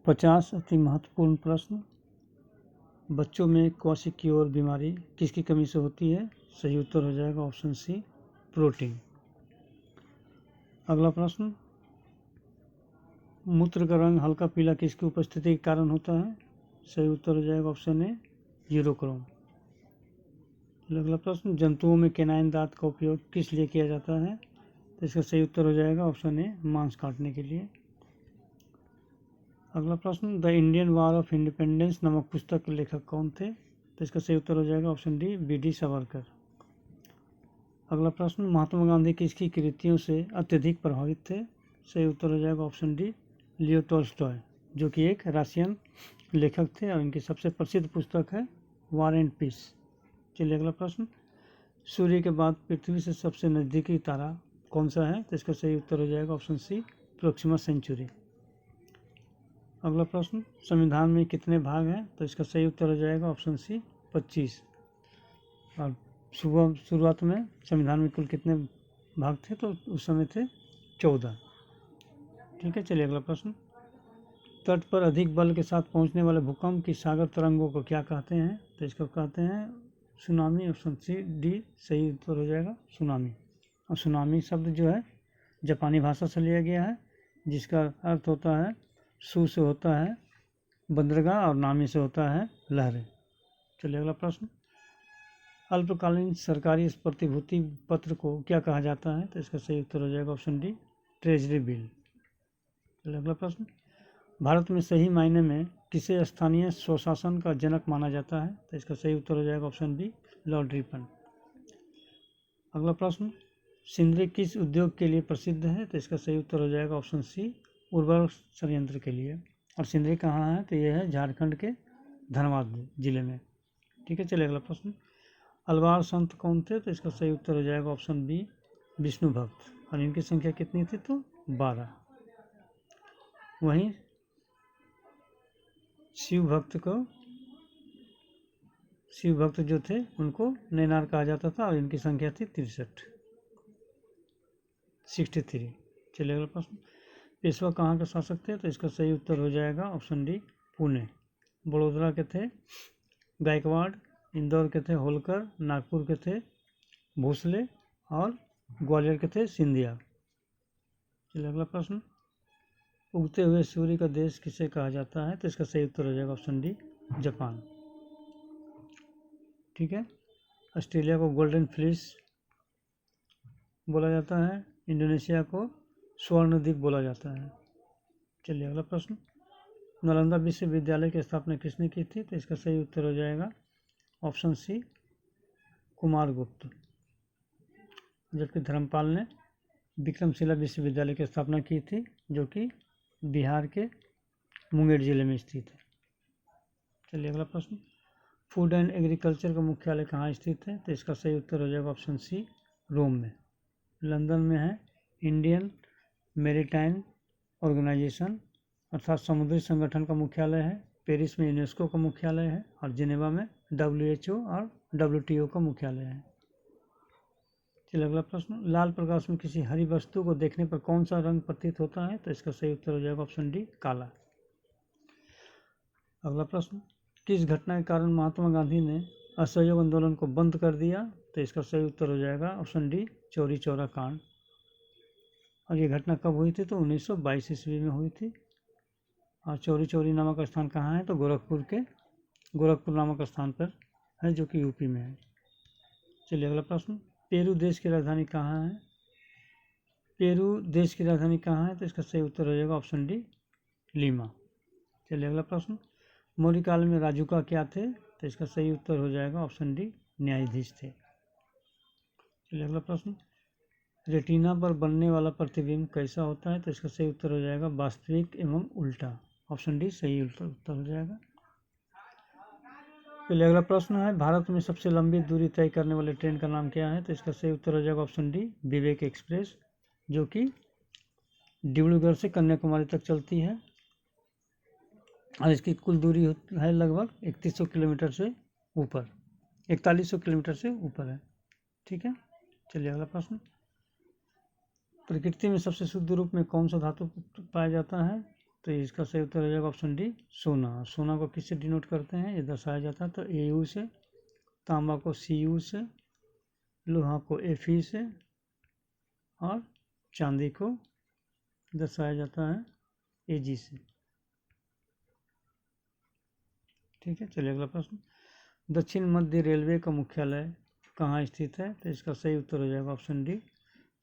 50 अति महत्वपूर्ण प्रश्न। बच्चों में क्वाशिक्योर बीमारी किसकी कमी से होती है? सही उत्तर हो जाएगा ऑप्शन सी, प्रोटीन। अगला प्रश्न, मूत्र का रंग हल्का पीला किसकी उपस्थिति के कारण होता है? सही उत्तर हो जाएगा ऑप्शन ए, यूरोक्रोम। अगला प्रश्न, जंतुओं में केनाइन दांत का उपयोग किस लिए किया जाता है? तो इसका सही उत्तर हो जाएगा ऑप्शन ए, मांस काटने के लिए। अगला प्रश्न, the Indian war of independence नामक पुस्तक के लेखक कौन थे? तो इसका सही उत्तर हो जाएगा ऑप्शन डी, बी.डी. सावरकर। अगला प्रश्न, महात्मा गांधी किसकी कृतियों से अत्यधिक प्रभावित थे? सही उत्तर हो जाएगा ऑप्शन डी, लियो टॉल्स्टॉय, जो कि एक रशियन लेखक थे और इनकी सबसे प्रसिद्ध पुस्तक है वॉर एंड पीस। चलिए अगला प्रश्न, सूर्य के बाद पृथ्वी से सबसे नज़दीकी तारा कौन सा है? तो इसका सही उत्तर हो जाएगा ऑप्शन सी, प्रोक्सिमा सेंचुरी। अगला प्रश्न, संविधान में कितने भाग हैं? तो इसका सही उत्तर हो जाएगा ऑप्शन सी, 25। और शुरुआत में संविधान में कुल कितने भाग थे? तो उस समय थे 14। ठीक है, चलिए अगला प्रश्न, तट पर अधिक बल के साथ पहुंचने वाले भूकंप की सागर तरंगों को क्या कहते हैं? तो इसको कहते हैं सुनामी, ऑप्शन सी, डी सही उत्तर हो जाएगा, सुनामी। और सुनामी शब्द जो है जापानी भाषा से लिया गया है, जिसका अर्थ होता है, सु से होता है बंदरगाह और नामी से होता है लहरें। चलिए अगला प्रश्न, अल्पकालीन सरकारी प्रतिभूति पत्र को क्या कहा जाता है? तो इसका सही उत्तर हो जाएगा ऑप्शन डी, ट्रेजरी बिल। चलिए अगला प्रश्न, भारत में सही मायने में किसे स्थानीय स्वशासन का जनक माना जाता है? तो इसका सही उत्तर हो जाएगा ऑप्शन बी, लॉर्ड रिपन। अगला प्रश्न, सिंदरी किस उद्योग के लिए प्रसिद्ध है? तो इसका सही उत्तर हो जाएगा ऑप्शन सी, उर्वरक संयंत्र के लिए। और सिंदरी कहाँ है? तो यह है झारखंड के धनबाद जिले में। ठीक है, चलिए अगला प्रश्न, अलवार संत कौन थे? तो इसका सही उत्तर हो जाएगा ऑप्शन बी, विष्णु भक्त। और इनकी संख्या कितनी थी? तो 12। वहीं शिव भक्त जो थे उनको नैनार कहा जाता था और इनकी संख्या थी 63। चलिए अगला प्रश्न, पेशवा कहाँ के शासक थे? तो इसका सही उत्तर हो जाएगा ऑप्शन डी, पुणे। बड़ोदरा के थे गायकवाड़, इंदौर के थे होलकर, नागपुर के थे भोसले और ग्वालियर के थे सिंधिया। चलिए अगला प्रश्न, उगते हुए सूर्य का देश किसे कहा जाता है? तो इसका सही उत्तर हो जाएगा ऑप्शन डी, जापान। ठीक है, ऑस्ट्रेलिया को गोल्डन फ्लिस बोला जाता है, इंडोनेशिया को स्वर्ण द्वीप बोला जाता है। चलिए अगला प्रश्न, नालंदा विश्वविद्यालय की स्थापना किसने की थी? तो इसका सही उत्तर हो जाएगा ऑप्शन सी, कुमारगुप्त। जबकि धर्मपाल ने विक्रमशिला विश्वविद्यालय की स्थापना की थी, जो कि बिहार के मुंगेर जिले में स्थित है। चलिए अगला प्रश्न, फूड एंड एग्रीकल्चर का मुख्यालय कहाँ स्थित है? तो इसका सही उत्तर हो जाएगा ऑप्शन सी, रोम में। लंदन में है इंडियन मैरीटाइम ऑर्गेनाइजेशन अर्थात समुद्री संगठन का मुख्यालय है, पेरिस में यूनेस्को का मुख्यालय है और जिनेवा में WHO और WTO का मुख्यालय है। चलिए अगला प्रश्न, लाल प्रकाश में किसी हरी वस्तु को देखने पर कौन सा रंग प्रतीत होता है? तो इसका सही उत्तर हो जाएगा ऑप्शन डी, काला। अगला प्रश्न, किस घटना के कारण महात्मा गांधी ने असहयोग आंदोलन को बंद कर दिया? तो इसका सही उत्तर हो जाएगा ऑप्शन डी, चौरी चौरा कांड। और ये घटना कब हुई थी? तो 1922 ईस्वी में हुई थी। और चौरी चौरी नामक स्थान कहाँ है? तो गोरखपुर नामक स्थान पर है, जो कि यूपी में है। चलिए अगला प्रश्न, पेरू देश की राजधानी कहाँ है? पेरू देश की राजधानी कहाँ है? तो इसका सही उत्तर हो जाएगा ऑप्शन डी, लीमा। चलिए अगला प्रश्न, मौर्य काल में राजुका क्या थे? तो इसका सही उत्तर हो जाएगा ऑप्शन डी, न्यायाधीश थे। चलिए अगला प्रश्न, रेटिना पर बनने वाला प्रतिबिंब कैसा होता है? तो इसका सही उत्तर हो जाएगा वास्तविक एवं उल्टा। ऑप्शन डी सही उत्तर हो जाएगा। चलिए अगला प्रश्न है, भारत में सबसे लंबी दूरी तय करने वाली ट्रेन का नाम क्या है? तो इसका सही उत्तर हो जाएगा ऑप्शन डी, विवेक एक्सप्रेस, जो कि डिब्रूगढ़ से कन्याकुमारी तक चलती है और इसकी कुल दूरी है लगभग 3100 किलोमीटर से ऊपर, 4100 किलोमीटर से ऊपर है। ठीक है, चलिए अगला प्रश्न, प्रकृति में सबसे शुद्ध रूप में कौन सा धातु पाया जाता है? तो इसका सही उत्तर हो जाएगा ऑप्शन डी सोना। सोना को किससे डिनोट करते हैं, ये दर्शाया जाता है तो AU से, तांबा को CU से, लोहा को Fe से और चांदी को दर्शाया जाता है AG से। ठीक है, चलिए अगला प्रश्न। दक्षिण मध्य रेलवे का मुख्यालय कहाँ स्थित है, तो इसका सही उत्तर हो जाएगा ऑप्शन डी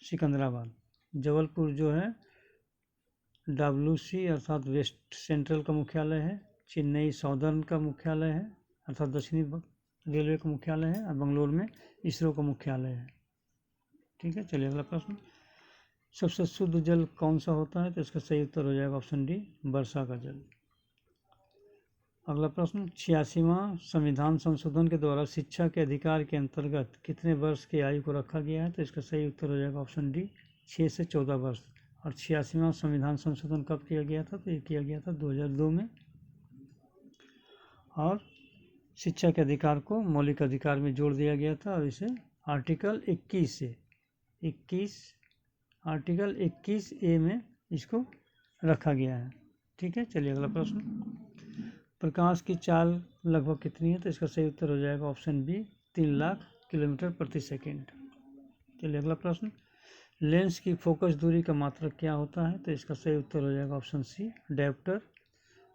सिकंदराबाद। जबलपुर जो है WC अर्थात वेस्ट सेंट्रल का मुख्यालय है। चेन्नई साउदर्न का मुख्यालय है अर्थात दक्षिणी रेलवे का मुख्यालय है। और बेंगलोर में इसरो का मुख्यालय है। ठीक है, चलिए अगला प्रश्न। सबसे शुद्ध जल कौन सा होता है, तो इसका सही उत्तर हो जाएगा ऑप्शन डी वर्षा का जल। अगला प्रश्न। 86वां संविधान संशोधन के द्वारा शिक्षा के अधिकार के अंतर्गत कितने वर्ष की आयु को रखा गया है, तो इसका सही उत्तर हो जाएगा ऑप्शन डी 6 से 14 वर्ष। और 86वां संविधान संशोधन कब किया गया था, तो ये किया गया था 2002 में। और शिक्षा के अधिकार को मौलिक अधिकार में जोड़ दिया गया था और इसे आर्टिकल 21A में इसको रखा गया है। ठीक है, चलिए अगला प्रश्न। प्रकाश की चाल लगभग कितनी है, तो इसका सही उत्तर हो जाएगा ऑप्शन बी 3 लाख किलोमीटर प्रति सेकेंड। चलिए अगला प्रश्न। लेंस की फोकस दूरी का मात्रक क्या होता है, तो इसका सही उत्तर हो जाएगा ऑप्शन सी डायोप्टर।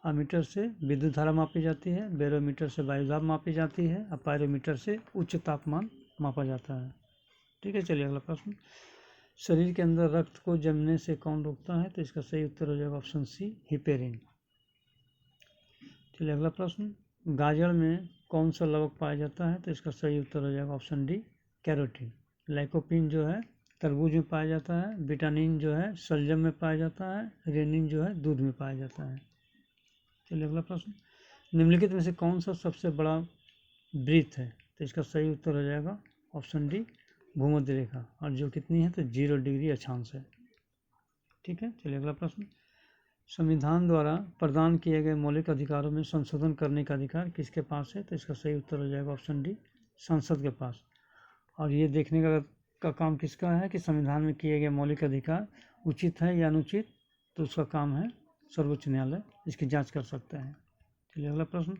अमीटर से विद्युत धारा मापी जाती है, बैरोमीटर से वायुदाब मापी जाती है और पायरोमीटर से उच्च तापमान मापा जाता है। ठीक है, चलिए अगला प्रश्न। शरीर के अंदर रक्त को जमने से कौन रोकता है, तो इसका सही उत्तर हो जाएगा ऑप्शन सी हिपेरिन। चलिए अगला प्रश्न। गाजर में कौन सा लवक पाया जाता है, तो इसका सही उत्तर हो जाएगा ऑप्शन डी कैरोटीन। लाइकोपिन जो है तरबूज में पाया जाता है, विटामिन जो है शलजम में पाया जाता है, रेनिन जो है दूध में पाया जाता है। चलिए अगला प्रश्न। निम्नलिखित में से कौन सा सबसे बड़ा वृत्त है, तो इसका सही उत्तर हो जाएगा ऑप्शन डी भूमध्य रेखा, और जो कितनी है तो 0 डिग्री अक्षांश है। ठीक है, चलिए अगला प्रश्न। संविधान द्वारा प्रदान किए गए मौलिक अधिकारों में संशोधन करने का अधिकार किसके पास है, तो इसका सही उत्तर हो जाएगा ऑप्शन डी संसद के पास। और ये देखने का काम किसका है कि संविधान में किए गए मौलिक अधिकार उचित है या अनुचित, तो उसका काम है सर्वोच्च न्यायालय इसकी जांच कर सकता है। चलिए अगला प्रश्न।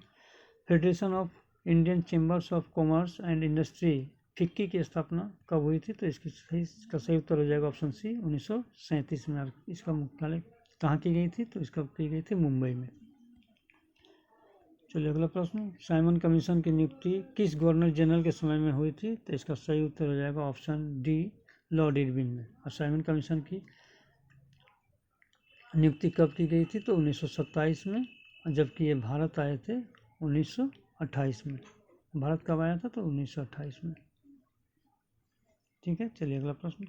Federation of Indian chambers of commerce and industry FICCI की स्थापना कब हुई थी, तो इसका सही उत्तर हो जाएगा ऑप्शन सी 1937 में। इसका मुख्यालय कहाँ की गई थी, तो इसका की गई थी मुंबई में। चलिए अगला प्रश्न। साइमन कमीशन की नियुक्ति किस गवर्नर जनरल के समय में हुई थी, तो इसका सही उत्तर हो जाएगा ऑप्शन डी लॉर्ड इरविन में। और साइमन कमीशन की नियुक्ति कब की गई थी, तो 1927 में, जबकि ये भारत आए थे 1928 में। भारत कब आया था, तो 1928 में। ठीक है, चलिए अगला प्रश्न।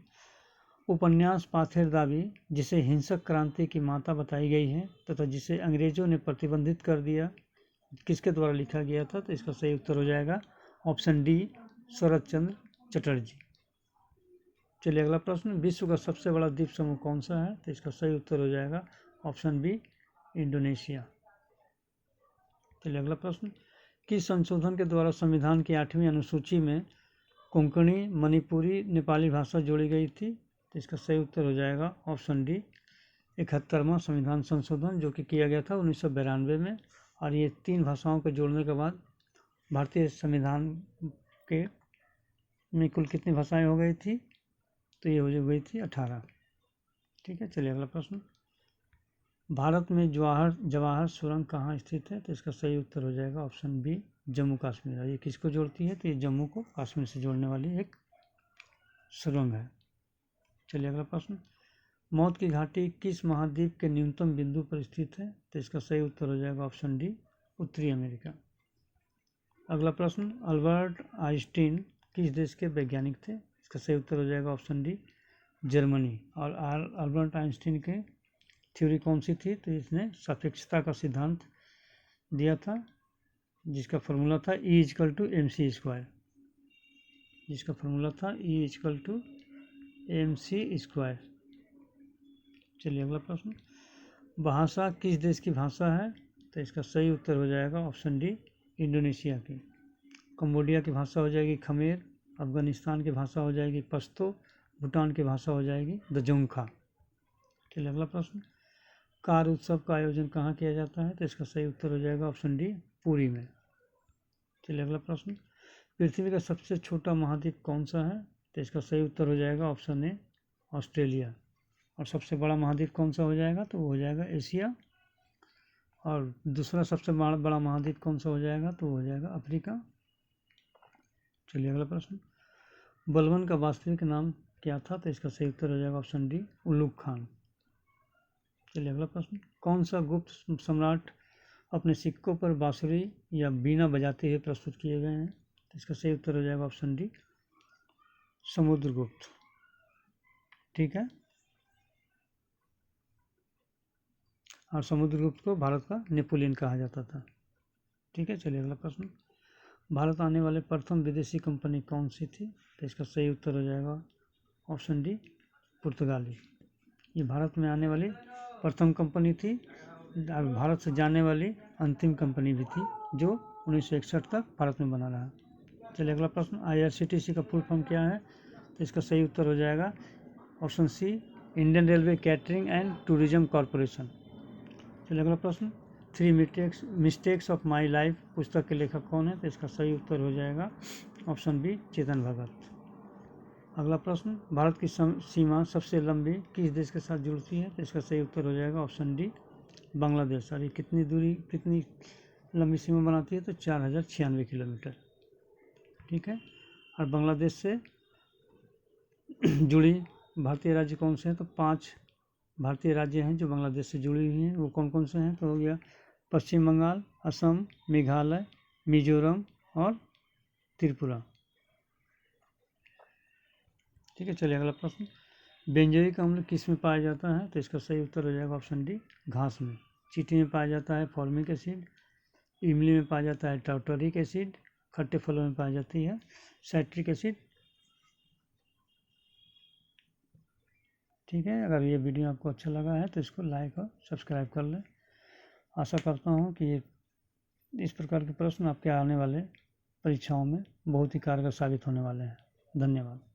उपन्यास पाथेर दावी जिसे हिंसक क्रांति की माता बताई गई है तथा जिसे अंग्रेजों ने प्रतिबंधित कर दिया, किसके द्वारा लिखा गया था, तो इसका सही उत्तर हो जाएगा ऑप्शन डी शरद चंद्र चटर्जी। चलिए अगला प्रश्न। विश्व का सबसे बड़ा द्वीप समूह कौन सा है, तो इसका सही उत्तर हो जाएगा ऑप्शन बी इंडोनेशिया। चलिए अगला प्रश्न। किस संशोधन के द्वारा संविधान की 8वीं अनुसूची में कोंकणी मणिपुरी नेपाली भाषा जोड़ी गई थी, तो इसका सही उत्तर हो जाएगा ऑप्शन डी 71वां संविधान संशोधन, जो कि किया गया था 1992 में। और ये 3 भाषाओं को जोड़ने के बाद भारतीय संविधान के में कुल कितनी भाषाएं हो गई थी, तो ये हो गई थी 18। ठीक है, चलिए अगला प्रश्न। भारत में जवाहर सुरंग कहाँ स्थित है, तो इसका सही उत्तर हो जाएगा ऑप्शन बी जम्मू कश्मीर। और ये किसको जोड़ती है, तो ये जम्मू को कश्मीर से जोड़ने वाली एक सुरंग है। चलिए अगला प्रश्न। मौत की घाटी किस महाद्वीप के न्यूनतम बिंदु पर स्थित है, तो इसका सही उत्तर हो जाएगा ऑप्शन डी उत्तरी अमेरिका। अगला प्रश्न। अल्बर्ट आइंस्टीन किस देश के वैज्ञानिक थे, इसका सही उत्तर हो जाएगा ऑप्शन डी जर्मनी। और अल्बर्ट आइंस्टीन के थ्योरी कौन सी थी, तो इसने सापेक्षता का सिद्धांत दिया था, जिसका फॉर्मूला था E=mc², जिसका फॉर्मूला था E=mc²। चलिए अगला प्रश्न। भाषा किस देश की भाषा है, तो इसका सही उत्तर हो जाएगा ऑप्शन डी इंडोनेशिया की। कंबोडिया की भाषा हो जाएगी खमेर, अफगानिस्तान की भाषा हो जाएगी पश्तो, भूटान की भाषा हो जाएगी दजोंगखा। चलिए अगला प्रश्न। कार उत्सव का आयोजन कहाँ किया जाता है? तो इसका सही उत्तर हो जाएगा ऑप्शन डी, पुरी में। चलिए अगला प्रश्न, पृथ्वी का सबसे छोटा महाद्वीप कौन सा है? तो इसका सही उत्तर हो जाएगा ऑप्शन ए, ऑस्ट्रेलिया। और सबसे बड़ा महाद्वीप कौन सा हो जाएगा? तो वो हो जाएगा एशिया। और दूसरा सबसे बड़ा महाद्वीप कौन सा हो जाएगा? तो वो हो जाएगा अफ्रीका। चलिए अगला प्रश्न, बलबन का वास्तविक नाम क्या था? तो इसका सही उत्तर हो जाएगा ऑप्शन डी, उल्लुग खान। चलिए अगला प्रश्न, कौन सा गुप्त सम्राट अपने सिक्कों पर बांसुरी या बीना बजाते हुए प्रस्तुत किए गए हैं? तो इसका सही उत्तर हो जाएगा ऑप्शन डी, समुद्रगुप्त। ठीक है, और समुद्रगुप्त को भारत का नेपोलियन कहा जाता था। ठीक है, चलिए अगला प्रश्न, भारत आने वाले प्रथम विदेशी कंपनी कौन सी थी? तो इसका सही उत्तर हो जाएगा ऑप्शन डी, पुर्तगाली। ये भारत में आने वाली प्रथम कंपनी थी और भारत से जाने वाली अंतिम कंपनी भी थी, जो 1961 तक भारत में बना रहा। चलिए अगला प्रश्न, IRCTC का फुल फॉर्म क्या है? तो इसका सही उत्तर हो जाएगा option C, Indian railway catering and tourism corporation. चलिए अगला प्रश्न, 3 मिस्टेक्स ऑफ माई लाइफ पुस्तक के लेखक कौन है? तो इसका सही उत्तर हो जाएगा ऑप्शन बी, चेतन भगत। अगला प्रश्न, भारत की सीमा सबसे लंबी किस देश के साथ जुड़ती है? तो इसका सही उत्तर हो जाएगा ऑप्शन डी, बांग्लादेश। और ये कितनी लंबी सीमा बनाती है? तो 4096 किलोमीटर। ठीक है, और बांग्लादेश से जुड़ी भारतीय राज्य कौन से हैं? तो 5 भारतीय राज्य हैं जो बांग्लादेश से जुड़ी हुई हैं। वो कौन कौन से हैं? तो हो गया पश्चिम बंगाल, असम, मेघालय, मिजोरम और त्रिपुरा। ठीक है, चलिए अगला प्रश्न, बेंजोइक अम्ल किस में पाया जाता है? तो इसका सही उत्तर हो जाएगा ऑप्शन डी, घास में। चींटी में पाया जाता है फॉर्मिक एसिड, इमली में पाया जाता है टार्टरिक एसिड, खट्टे फलों में पाई जाती है साइट्रिक एसिड। ठीक है, अगर ये वीडियो आपको अच्छा लगा है तो इसको लाइक और सब्सक्राइब कर लें। आशा करता हूँ कि इस प्रकार के प्रश्न आपके आने वाले परीक्षाओं में बहुत ही कारगर साबित होने वाले हैं। धन्यवाद।